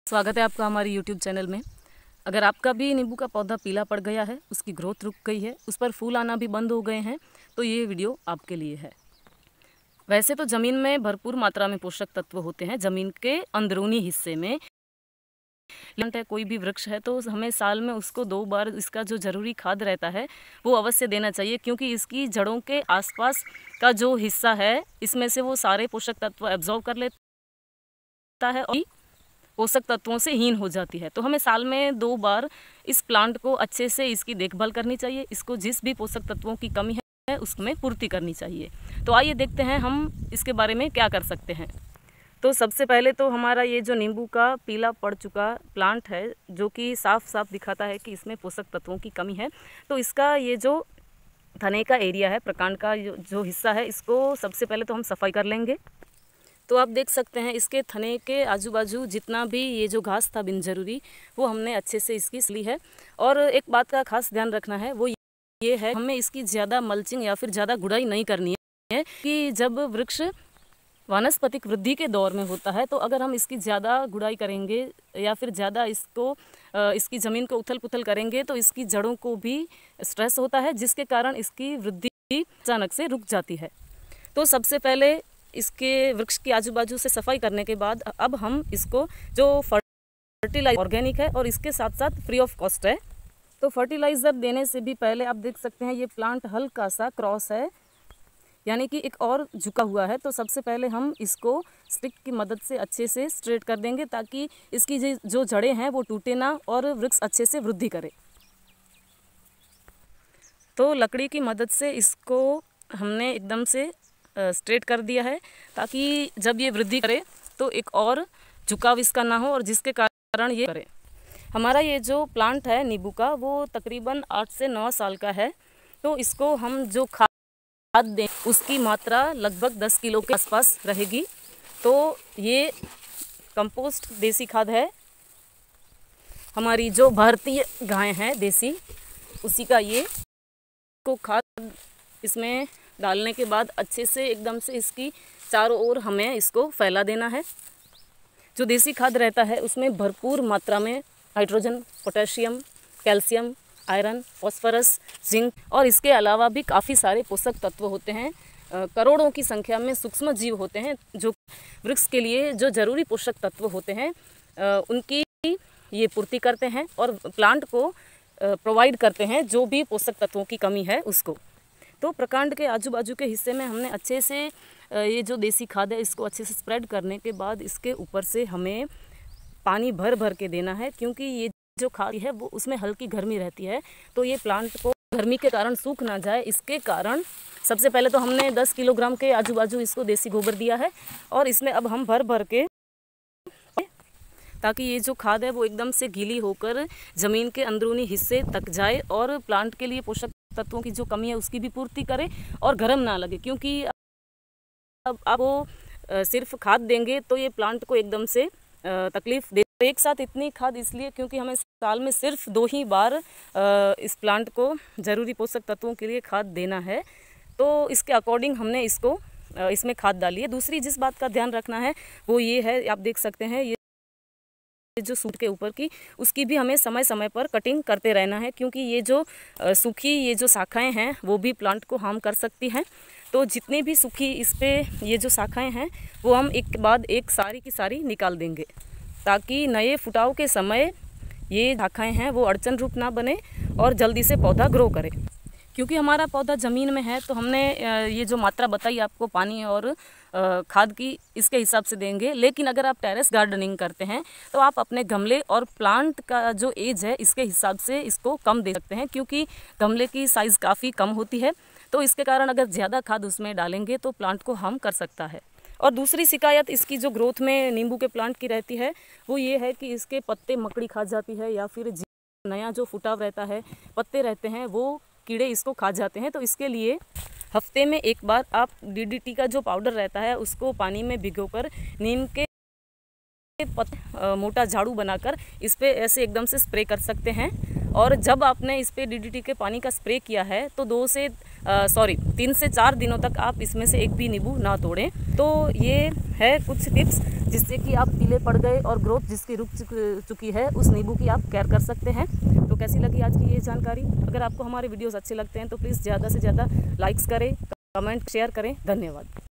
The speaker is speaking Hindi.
स्वागत है आपका हमारी YouTube चैनल में। अगर आपका भी नींबू का पौधा पीला पड़ गया है, उसकी ग्रोथ रुक गई है, उस पर फूल आना भी बंद हो गए हैं, तो ये वीडियो आपके लिए है। वैसे तो ज़मीन में भरपूर मात्रा में पोषक तत्व होते हैं, ज़मीन के अंदरूनी हिस्से में। कोई भी वृक्ष है तो हमें साल में उसको 2 बार इसका जो ज़रूरी खाद रहता है वो अवश्य देना चाहिए, क्योंकि इसकी जड़ों के आसपास का जो हिस्सा है इसमें से वो सारे पोषक तत्व एब्जॉर्ब कर लेता है और पोषक तत्वों से हीन हो जाती है। तो हमें साल में 2 बार इस प्लांट को अच्छे से इसकी देखभाल करनी चाहिए। इसको जिस भी पोषक तत्वों की कमी है उसमें पूर्ति करनी चाहिए। तो आइए देखते हैं हम इसके बारे में क्या कर सकते हैं। तो सबसे पहले तो हमारा ये जो नींबू का पीला पड़ चुका प्लांट है, जो कि साफ साफ दिखाता है कि इसमें पोषक तत्वों की कमी है, तो इसका ये जो तने का एरिया है, प्रकांड का जो हिस्सा है, इसको सबसे पहले तो हम सफाई कर लेंगे। तो आप देख सकते हैं इसके थने के आजू बाजू जितना भी ये जो घास था बिन ज़रूरी, वो हमने अच्छे से इसकी ली है। और एक बात का खास ध्यान रखना है, वो ये है हमें इसकी ज़्यादा मल्चिंग या फिर ज़्यादा गुड़ाई नहीं करनी है, कि जब वृक्ष वानस्पतिक वृद्धि के दौर में होता है तो अगर हम इसकी ज़्यादा गुड़ाई करेंगे या फिर ज़्यादा इसकी ज़मीन को उथल पुथल करेंगे तो इसकी जड़ों को भी स्ट्रेस होता है, जिसके कारण इसकी वृद्धि अचानक से रुक जाती है। तो सबसे पहले इसके वृक्ष की आजू बाजू से सफाई करने के बाद अब हम इसको जो फर्टिलाइजर ऑर्गेनिक है और इसके साथ साथ फ्री ऑफ कॉस्ट है। तो फर्टिलाइज़र देने से भी पहले आप देख सकते हैं ये प्लांट हल्का सा क्रॉस है, यानी कि एक और झुका हुआ है। तो सबसे पहले हम इसको स्टिक की मदद से अच्छे से स्ट्रेट कर देंगे, ताकि इसकी जो जड़ें हैं वो टूटे ना और वृक्ष अच्छे से वृद्धि करे। तो लकड़ी की मदद से इसको हमने एकदम से स्ट्रेट कर दिया है, ताकि जब ये वृद्धि करे तो एक और झुकाव इसका ना हो और जिसके कारण ये करे। हमारा ये जो प्लांट है नींबू का, वो तकरीबन 8 से 9 साल का है। तो इसको हम जो खाद दें उसकी मात्रा लगभग 10 किलो के आसपास रहेगी। तो ये कंपोस्ट देसी खाद है, हमारी जो भारतीय गाय है देसी, उसी का ये को खाद इसमें डालने के बाद अच्छे से एकदम से इसकी चारों ओर हमें इसको फैला देना है। जो देसी खाद रहता है उसमें भरपूर मात्रा में hydrogen, potassium, calcium, iron, phosphorus, zinc और इसके अलावा भी काफ़ी सारे पोषक तत्व होते हैं। करोड़ों की संख्या में सूक्ष्म जीव होते हैं जो वृक्ष के लिए जो ज़रूरी पोषक तत्व होते हैं उनकी ये पूर्ति करते हैं और प्लांट को प्रोवाइड करते हैं जो भी पोषक तत्वों की कमी है उसको। तो प्रकांड के आजू बाजू के हिस्से में हमने अच्छे से ये जो देसी खाद है इसको अच्छे से स्प्रेड करने के बाद इसके ऊपर से हमें पानी भर भर के देना है, क्योंकि ये जो खाद है वो उसमें हल्की गर्मी रहती है। तो ये प्लांट को गर्मी के कारण सूख ना जाए, इसके कारण सबसे पहले तो हमने 10 किलोग्राम के आजू बाजू इसको देसी गोबर दिया है और इसमें अब हम भर भर के, ताकि ये जो खाद है वो एकदम से गीली होकर ज़मीन के अंदरूनी हिस्से तक जाए और प्लांट के लिए पोषक तत्वों की जो कमी है उसकी भी पूर्ति करे और गर्म ना लगे। क्योंकि अब आप वो सिर्फ खाद देंगे तो ये प्लांट को एकदम से तकलीफ दे। एक साथ इतनी खाद इसलिए क्योंकि हमें साल में सिर्फ 2 ही बार इस प्लांट को ज़रूरी पोषक तत्वों के लिए खाद देना है। तो इसके अकॉर्डिंग हमने इसको इसमें खाद डाली है। दूसरी जिस बात का ध्यान रखना है वो ये है, आप देख सकते हैं ये जो सूट के ऊपर की, उसकी भी हमें समय समय पर कटिंग करते रहना है, क्योंकि ये जो सूखी ये जो शाखाएं हैं वो भी प्लांट को हार्म कर सकती हैं। तो जितनी भी सूखी इस पे ये जो शाखाएं हैं वो हम एक के बाद एक सारी की सारी निकाल देंगे, ताकि नए फुटाव के समय ये शाखाएं हैं वो अड़चन रूप ना बने और जल्दी से पौधा ग्रो करे। क्योंकि हमारा पौधा ज़मीन में है तो हमने ये जो मात्रा बताई आपको पानी और खाद की, इसके हिसाब से देंगे। लेकिन अगर आप टेरेस गार्डनिंग करते हैं तो आप अपने गमले और प्लांट का जो एज है इसके हिसाब से इसको कम दे सकते हैं, क्योंकि गमले की साइज़ काफ़ी कम होती है। तो इसके कारण अगर ज़्यादा खाद उसमें डालेंगे तो प्लांट को हार्म कर सकता है। और दूसरी शिकायत इसकी जो ग्रोथ में नींबू के प्लांट की रहती है वो ये है कि इसके पत्ते मकड़ी खा जाती है, या फिर नया जो फुटाव रहता है पत्ते रहते हैं वो कीड़े इसको खा जाते हैं। तो इसके लिए हफ्ते में एक बार आप DDT का जो पाउडर रहता है उसको पानी में भिगोकर नीम के मोटा झाड़ू बनाकर इस पे ऐसे एकदम से स्प्रे कर सकते हैं। और जब आपने इस पे DDT के पानी का स्प्रे किया है तो 3 से 4 दिनों तक आप इसमें से एक भी नींबू ना तोड़ें। तो ये है कुछ टिप्स जिससे कि आप पीले पड़ गए और ग्रोथ जिसकी रुक चुकी है उस नींबू की आप केयर कर सकते हैं। तो कैसी लगी आज की ये जानकारी? अगर आपको हमारे वीडियोस अच्छे लगते हैं तो प्लीज़ ज़्यादा से ज़्यादा लाइक्स करें, कमेंट शेयर करें। धन्यवाद।